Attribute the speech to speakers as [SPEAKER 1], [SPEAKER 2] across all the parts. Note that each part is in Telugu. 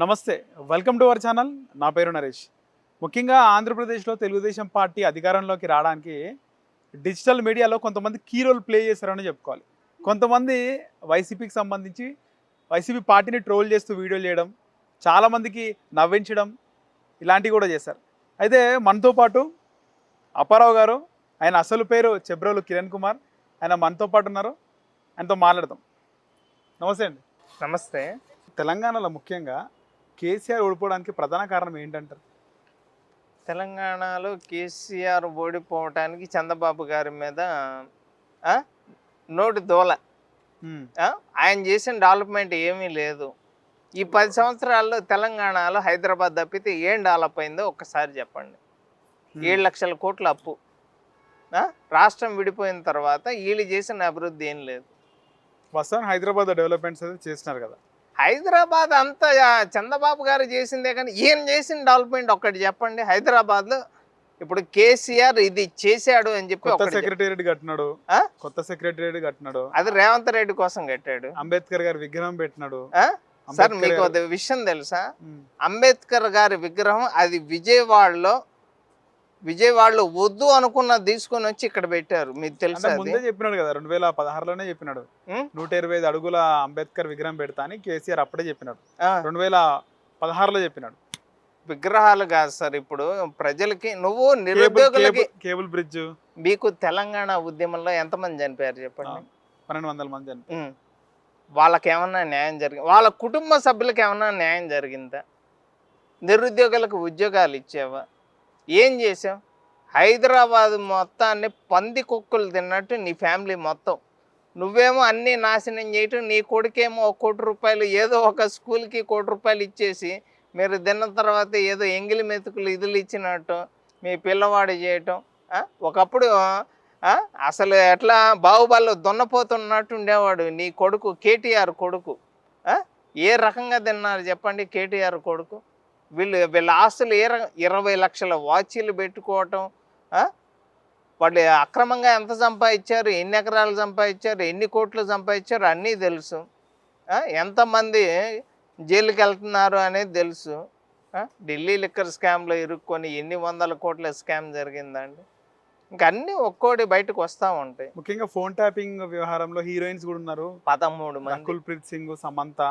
[SPEAKER 1] నమస్తే, వెల్కమ్ టు అవర్ ఛానల్. నా పేరు నరేష్. ముఖ్యంగా ఆంధ్రప్రదేశ్లో తెలుగుదేశం పార్టీ అధికారంలోకి రావడానికి డిజిటల్ మీడియాలో కొంతమంది కీ రోల్ ప్లే చేశారని చెప్పుకోవాలి. కొంతమంది వైసీపీకి సంబంధించి వైసీపీ పార్టీని ట్రోల్ చేస్తూ వీడియోలు చేయడం, చాలామందికి నవ్వించడం ఇలాంటివి కూడా చేశారు. అయితే మనతో పాటు అప్పారావు గారు, ఆయన అసలు పేరు చెబ్రోలు కిరణ్ కుమార్, ఆయన మనతో పాటు ఉన్నారు. ఆయనతో మాట్లాడదాం. నమస్తే అండి.
[SPEAKER 2] నమస్తే.
[SPEAKER 1] తెలంగాణలో ముఖ్యంగా కేసీఆర్ ఓడిపోవడానికి ప్రధాన కారణం ఏంటంటారు?
[SPEAKER 2] తెలంగాణలో కేసీఆర్ ఓడిపోవటానికి చంద్రబాబు గారి మీద ఆ, నోటి దూల. ఆయన చేసిన డెవలప్మెంట్ ఏమీ లేదు. ఈ 10 సంవత్సరాల్లో తెలంగాణలో హైదరాబాద్ తప్పితే ఏం డెవలప్ అయిందో ఒక్కసారి చెప్పండి. 7 లక్షల కోట్ల అప్పు. రాష్ట్రం విడిపోయిన తర్వాత వీళ్ళు చేసిన అభివృద్ధి ఏం లేదు.
[SPEAKER 1] వస్తాను హైదరాబాద్ డెవలప్మెంట్స్ అయితే చేస్తున్నారు కదా.
[SPEAKER 2] హైదరాబాద్ అంతా చంద్రబాబు గారు చేసిందే, కానీ ఈయన చేసిన డెవలప్మెంట్ ఒక్కటి చెప్పండి. హైదరాబాద్లో ఇప్పుడు కేసీఆర్ ఇది చేశాడు అని చెప్పి
[SPEAKER 1] కొత్త సెక్రటేరియట్ కట్టినాడు.
[SPEAKER 2] అది రేవంత్ రెడ్డి కోసం కట్టాడు.
[SPEAKER 1] అంబేద్కర్ గారి విగ్రహం పెట్టినాడు.
[SPEAKER 2] సార్ మీకు ఒక విషయం తెలుసా? అంబేద్కర్ గారి విగ్రహం అది విజయవాడలో వద్దు అనుకున్న తీసుకొని వచ్చి ఇక్కడ పెట్టారు. మీకు తెలుసా?
[SPEAKER 1] ముందే చెప్పినాడు కదా, 2016లోనే చెప్పినాడు 125 అడుగుల అంబేద్కర్ విగ్రహం పెడతా అని కేసీఆర్ అప్పుడే చెప్పినాడు. 2016లో చెప్పినాడు.
[SPEAKER 2] విగ్రహాలు కాదు సార్, ఇప్పుడు ప్రజలకి నువ్వు నిరుద్యోగులకి
[SPEAKER 1] కేబుల్ బ్రిడ్జ్.
[SPEAKER 2] మీకు తెలంగాణ ఉద్యమంలో ఎంతమంది చనిపోయారు చెప్పండి?
[SPEAKER 1] 1200 మంది చనిపోయారు.
[SPEAKER 2] వాళ్ళకి ఏమన్నా న్యాయం జరిగింది? వాళ్ళ కుటుంబ సభ్యులకి ఏమన్నా న్యాయం జరిగిందా? నిరుద్యోగులకు ఉద్యోగాలు ఇచ్చావా? ఏం చేసావు? హైదరాబాద్ మొత్తాన్ని పంది కుక్కలు తిన్నట్టు నీ ఫ్యామిలీ మొత్తం, నువ్వేమో అన్నీ నాశనం చేయటం, నీ కొడుకేమో 1 కోటి రూపాయలు ఏదో ఒక స్కూల్కి 1 కోటి రూపాయలు ఇచ్చేసి మీరు తిన్న తర్వాత ఏదో ఎంగిలి మెతుకులు ఇదులు ఇచ్చినట్టు మీ పిల్లవాడు చేయటం. ఒకప్పుడు అసలు ఎట్లా బాహుబలిలో దున్నపోతున్నట్టు ఉండేవాడు నీ కొడుకు, కేటీఆర్ కొడుకు. ఏ రకంగా తిన్నారు చెప్పండి కేటీఆర్ కొడుకు? వీళ్ళ ఆస్తులు 20 లక్షల వాచీలు పెట్టుకోవటం. వాళ్ళు అక్రమంగా ఎంత సంపాదించారు, ఎన్ని ఎకరాలు సంపాదించారు, ఎన్ని కోట్లు సంపాదించారు అన్నీ తెలుసు. ఎంతమంది జైలుకి వెళ్తున్నారు అనేది తెలుసు. ఢిల్లీ లిక్కర్ స్కామ్లో ఇరుక్కొని ఎన్ని 100 కోట్ల స్కామ్ జరిగిందండి. ఇంకా అన్నీ ఒక్కోటి బయటకు వస్తూ ఉంటాయి.
[SPEAKER 1] ముఖ్యంగా ఫోన్ ట్యాపింగ్ వ్యవహారంలో హీరోయిన్స్ కూడా ఉన్నారు.
[SPEAKER 2] 13 మంది.
[SPEAKER 1] కుల్ప్రీత్ సింగ్, సమంత.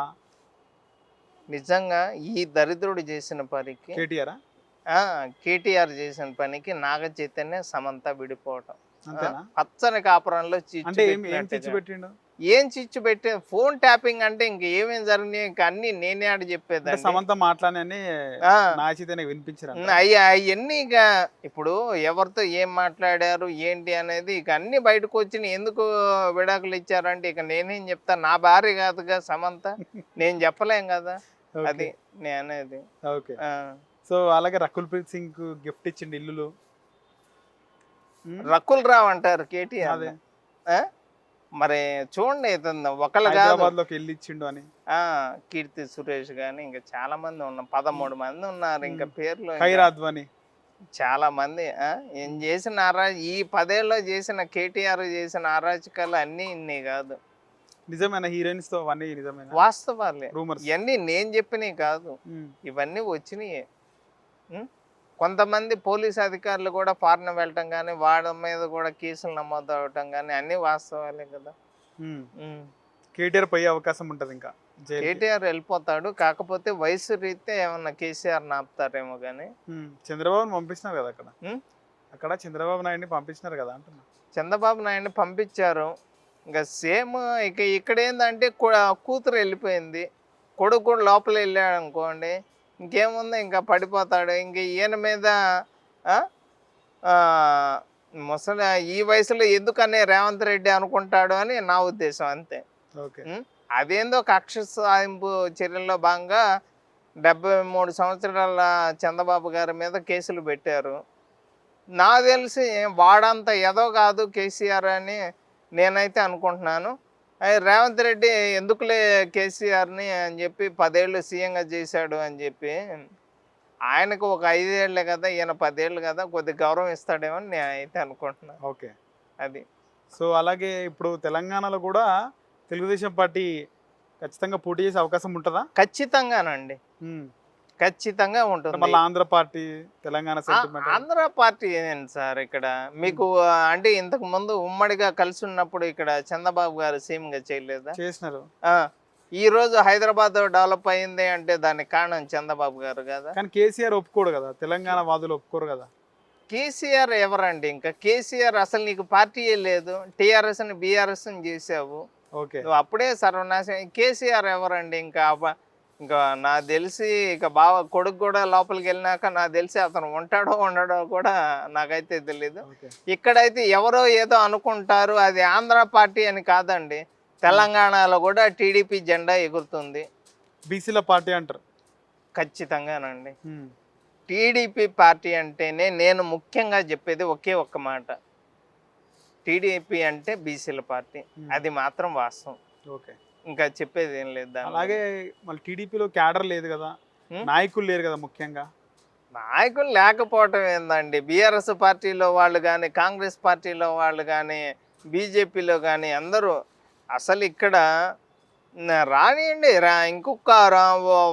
[SPEAKER 2] నిజంగా ఈ దరిద్రుడు చేసిన పనికి, కేటీఆర్ చేసిన పనికి నాగ చైతన్య సమంత విడిపోవటం, పచ్చని కాపురంలో ఏం చిచ్చు పెట్టి ఫోన్ ట్యాపింగ్ అంటే ఇంక ఏమేం జరిగినాయి ఇంకా అన్ని నేనే ఆడ చెప్పేది.
[SPEAKER 1] సమంత మాట్లాడని వినిపించారు
[SPEAKER 2] అవన్నీ ఇక ఇప్పుడు ఎవరితో ఏం మాట్లాడారు ఏంటి అనేది ఇక అన్ని బయటకు వచ్చి ఎందుకు విడాకులు ఇచ్చారంటే ఇక నేనేం చెప్తా, నా భార్య కాదుగా సమంత, నేను చెప్పలేం కదా. అది నేనేది.
[SPEAKER 1] ఓకే. సో అలాగే రకుల్ ప్రీత్ సింగ్ గిఫ్ట్ ఇచ్చిండు ఇల్లులు.
[SPEAKER 2] రకుల్ రావు అంటారు కేటీఆర్. మరి చూడండి, ఒకళ్ళు కాదు
[SPEAKER 1] ఇచ్చిండు అని.
[SPEAKER 2] కీర్తి సురేష్ గాని ఇంకా చాలా మంది ఉన్నారు, 13 మంది ఉన్నారు. ఇంకా పేర్లు చాలా మంది. ఏం చేసిన ఈ 10 ఏళ్ళలో చేసిన కేటీఆర్ చేసిన అరాచకాలు అన్నీ ఇన్ని కాదు.
[SPEAKER 1] నిజమైన హీరోయిన్స్ తో అవన్నీ నిజమైన
[SPEAKER 2] వాస్తవాలే. ఇవన్నీ నేను చెప్పినవి కాదు, ఇవన్నీ వచ్చినాయి. కొంతమంది పోలీస్ అధికారులు కూడా ఫారెన్ వెళ్ళటం కానీ వాడి మీద కూడా కేసులు నమోదు అవటం కానీ అన్ని వాస్తవాలే కదా.
[SPEAKER 1] కేటీఆర్ పోయే అవకాశం ఉంటది. ఇంకా
[SPEAKER 2] కేటీఆర్ వెళ్ళిపోతాడు, కాకపోతే వయసు రీత్యా ఏమన్నా కేసీఆర్ నాపుతారేమో కానీ.
[SPEAKER 1] చంద్రబాబుని పంపిస్తున్నారు కదా అక్కడ చంద్రబాబు నాయుడిని పంపించినారు కదా అంటున్నా.
[SPEAKER 2] చంద్రబాబు నాయుడిని పంపించారు. ఇంకా సేమ్ ఇక ఇక్కడ ఏంటంటే కూతురు వెళ్ళిపోయింది, కొడుకు కూడా లోపల వెళ్ళాడు అనుకోండి, ఇంకేముంది ఇంకా పడిపోతాడు. ఇంక ఈయన మీద ముసలి ఈ వయసులో ఎందుకని రేవంత్ రెడ్డి అనుకుంటాడు అని నా ఉద్దేశం, అంతే. అదేందో కక్ష సాధింపు చర్యల్లో భాగంగా 73 సంవత్సరాల చంద్రబాబు గారి మీద కేసులు పెట్టారు. నాకు తెలిసి వాడంత ఏదో కాదు కేసీఆర్ అని నేనైతే అనుకుంటున్నాను. రేవంత్ రెడ్డి ఎందుకులే కేసీఆర్ని అని చెప్పి 10 ఏళ్ళు సీఎంగా చేశాడు అని చెప్పి, ఆయనకు ఒక 5 ఏళ్ళే కదా, ఈయన 10 ఏళ్ళు కదా, కొద్దిగా గౌరవం ఇస్తాడేమో అని నేను అయితే అనుకుంటున్నాను.
[SPEAKER 1] ఓకే,
[SPEAKER 2] అది.
[SPEAKER 1] సో అలాగే ఇప్పుడు తెలంగాణలో కూడా తెలుగుదేశం పార్టీ ఖచ్చితంగా పోటీ చేసే అవకాశం ఉంటుందా?
[SPEAKER 2] ఖచ్చితంగానండి,
[SPEAKER 1] ఉమ్.
[SPEAKER 2] ఖచ్చితంగా
[SPEAKER 1] అంటే
[SPEAKER 2] ఉంటుంది.
[SPEAKER 1] మళ్ళీ Andhra party, Telangana sentiment.
[SPEAKER 2] Andhra party ఏంటి సార్ ఇక్కడ మీకు అంటే ఇంతకు ముందు ఉమ్మడిగా కలిసి ఉన్నప్పుడు ఇక్కడ చంద్రబాబు గారు సీఎంగా చేయలేదా?
[SPEAKER 1] చేసినారు.
[SPEAKER 2] ఆ, ఈ రోజు హైదరాబాద్ డెవలప్ అయింది అంటే దానికి కారణం చంద్రబాబు గారు కదా.
[SPEAKER 1] కానీ కేసీఆర్ ఒప్పుకోడు కదా, తెలంగాణ వాదులు ఒప్పుకోరు కదా.
[SPEAKER 2] కేసీఆర్ ఎవరండి? ఇంకా కేసీఆర్ అసలు నీకు పార్టీయే లేదు, టీఆర్ఎస్ అని బీఆర్ఎస్ అని చేసావు,
[SPEAKER 1] ఓకే.
[SPEAKER 2] నువ్వు అప్పుడే సర్వనాశనం. కేసీఆర్ ఎవరండి? ఇంకా నాకు తెలిసి ఇక బావ కొడుకు కూడా లోపలికి వెళ్ళినాక నాకు తెలిసి అతను ఉంటాడో ఉండడో కూడా నాకైతే తెలీదు.
[SPEAKER 1] ఓకే.
[SPEAKER 2] ఇక్కడైతే ఎవరో ఏదో అనుకుంటారు, అది ఆంధ్ర పార్టీ అని కాదండి, తెలంగాణలో కూడా టీడీపీ జెండా ఎగురుతుంది
[SPEAKER 1] బీసీల పార్టీ అంటారు.
[SPEAKER 2] ఖచ్చితంగానండి.
[SPEAKER 1] ఉమ్.
[SPEAKER 2] టీడీపీ పార్టీ అంటేనే నేను ముఖ్యంగా చెప్పేది ఒకే ఒక్క మాట, టీడీపీ అంటే బీసీల పార్టీ, అది మాత్రం వాస్తవం.
[SPEAKER 1] ఓకే.
[SPEAKER 2] ఇంకా చెప్పేది ఏం లేదు దాని
[SPEAKER 1] అలాగే మళ్ళీ టీడీపీలో క్యాడర్ లేదు కదా, నాయకులు లేరు కదా ముఖ్యంగా.
[SPEAKER 2] నాయకులు లేకపోవటం ఏందండి, బీఆర్ఎస్ పార్టీలో వాళ్ళు కానీ, కాంగ్రెస్ పార్టీలో వాళ్ళు కానీ, బీజేపీలో కానీ అందరూ అసలు ఇక్కడ రానియండి, ఇంకొక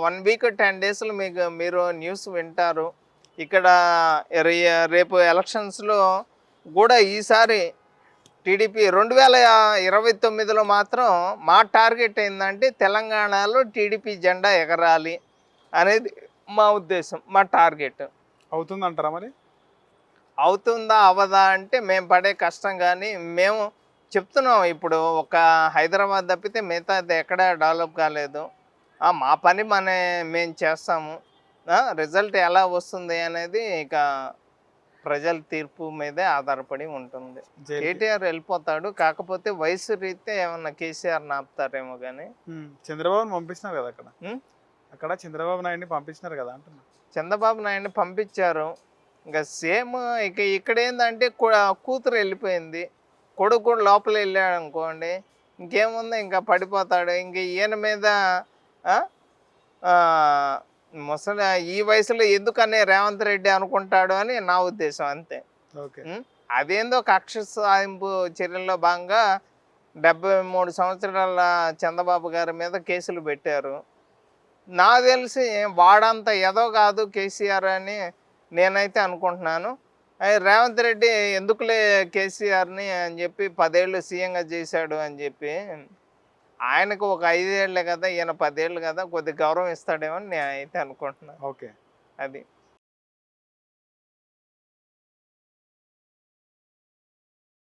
[SPEAKER 2] 1 వీక్ 10 డేస్లో మీరు న్యూస్ వింటారు. ఇక్కడ రేపు ఎలక్షన్స్లో కూడా ఈసారి టీడీపీ 2029లో మాత్రం మా టార్గెట్ ఏంటంటే తెలంగాణలో టీడీపీ జెండా ఎగరాలి అనేది మా ఉద్దేశం, మా టార్గెట్.
[SPEAKER 1] అవుతుందంటారా మరి?
[SPEAKER 2] అవుతుందా అవ్వదా అంటే మేము పడే కష్టం, కానీ మేము చెప్తున్నాం ఇప్పుడు ఒక హైదరాబాద్ తప్పితే మిగతాది ఎక్కడా డెవలప్ కాలేదు. మా పని మేము చేస్తాము, రిజల్ట్ ఎలా వస్తుంది అనేది ఇక ప్రజల తీర్పు మీదే ఆధారపడి ఉంటుంది. కేటీఆర్ వెళ్ళిపోతాడు, కాకపోతే వయసు రీత్యా ఏమన్నా కేసీఆర్ ఆపుతారేమో కానీ.
[SPEAKER 1] చంద్రబాబుని పంపిస్తున్నారు కదా అక్కడ, అక్కడ చంద్రబాబు నాయుడిని పంపించినారు కదా అంటున్నా.
[SPEAKER 2] చంద్రబాబు నాయుడిని పంపించారు, ఇంకా సేమ్ ఇక్కడ ఏంటంటే కూతురు వెళ్ళిపోయింది, కొడుకు కూడా లోపల వెళ్ళాడు అనుకోండి, ఇంకేముంది, ఇంకా పడిపోతాడు. ఇంక ఈయన మీద ముసలి ఈ వయసులో ఎందుకనే రేవంత్ రెడ్డి అనుకుంటాడు అని నా ఉద్దేశం, అంతే. అదేందో కక్ష సాధింపు చర్యల్లో భాగంగా 73 సంవత్సరాల చంద్రబాబు గారి మీద కేసులు పెట్టారు. నాకు తెలిసి వాడంత ఏదో కాదు కేసీఆర్ అని నేనైతే అనుకుంటున్నాను. రేవంత్ రెడ్డి ఎందుకులే కేసీఆర్ని అని చెప్పి 10 ఏళ్ళు సీఎంగా చేశాడు అని చెప్పి, ఆయనకు ఒక 5 ఏళ్లే కదా, ఈయన 10 ఏళ్ళు కదా, కొద్ది గౌరవం ఇస్తాడేమో అని నేను అయితే అనుకుంటున్నాను.
[SPEAKER 1] ఓకే.
[SPEAKER 2] అది